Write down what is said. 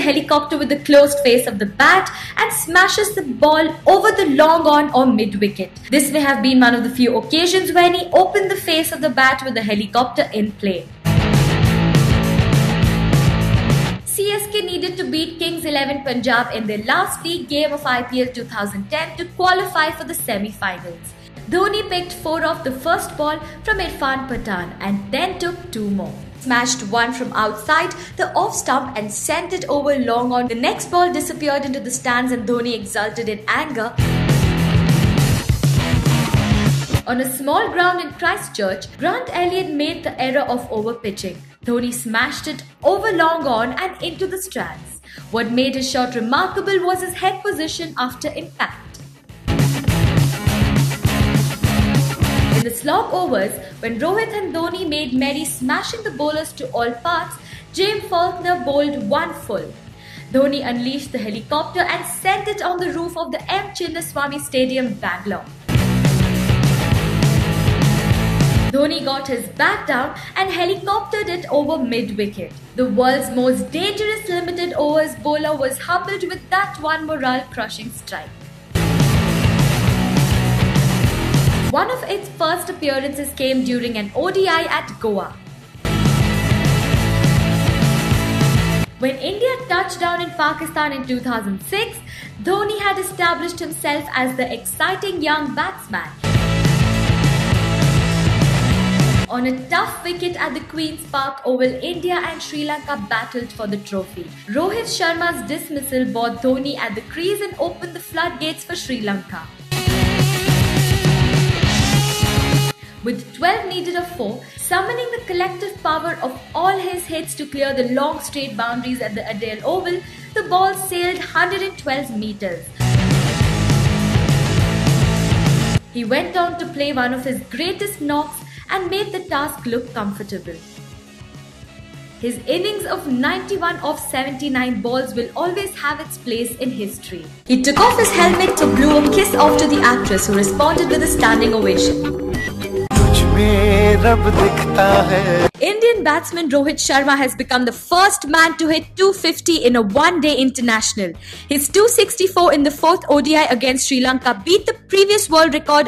helicopter with the closed face of the bat and smashes the ball over the long on or mid-wicket. This may have been one of the few occasions when he opened the face of the bat with the helicopter in play. CSK needed to beat Kings 11 Punjab in their last league game of IPL 2010 to qualify for the semi-finals. Dhoni picked 4 off the first ball from Irfan Pathan and then took 2 more. Smashed one from outside the off stump and sent it over long on. The next ball disappeared into the stands and Dhoni exulted in anger. On a small ground in Christchurch, Grant Elliott made the error of overpitching. Dhoni smashed it over long on and into the stands. What made his shot remarkable was his head position after impact. In the slog overs, when Rohit and Dhoni made merry smashing the bowlers to all parts, James Faulkner bowled 1 full. Dhoni unleashed the helicopter and sent it on the roof of the M. Chinnaswamy Stadium, Bangalore. Dhoni got his bat down and helicoptered it over mid-wicket. The world's most dangerous limited overs bowler was humbled with that one morale-crushing strike. One of its first appearances came during an ODI at Goa. When India touched down in Pakistan in 2006, Dhoni had established himself as the exciting young batsman. On a tough wicket at the Queen's Park Oval, India and Sri Lanka battled for the trophy. Rohit Sharma's dismissal brought Dhoni at the crease and opened the floodgates for Sri Lanka. With 12 needed of 4, summoning the collective power of all his hits to clear the long straight boundaries at the Adel Oval, the ball sailed 112 meters. He went on to play one of his greatest knocks and made the task look comfortable. His innings of 91 off 79 balls will always have its place in history. He took off his helmet to blow a kiss off to the actress, who responded with a standing ovation. Indian batsman Rohit Sharma has become the first man to hit 250 in a one-day international. His 264 in the 4th ODI against Sri Lanka beat the previous world record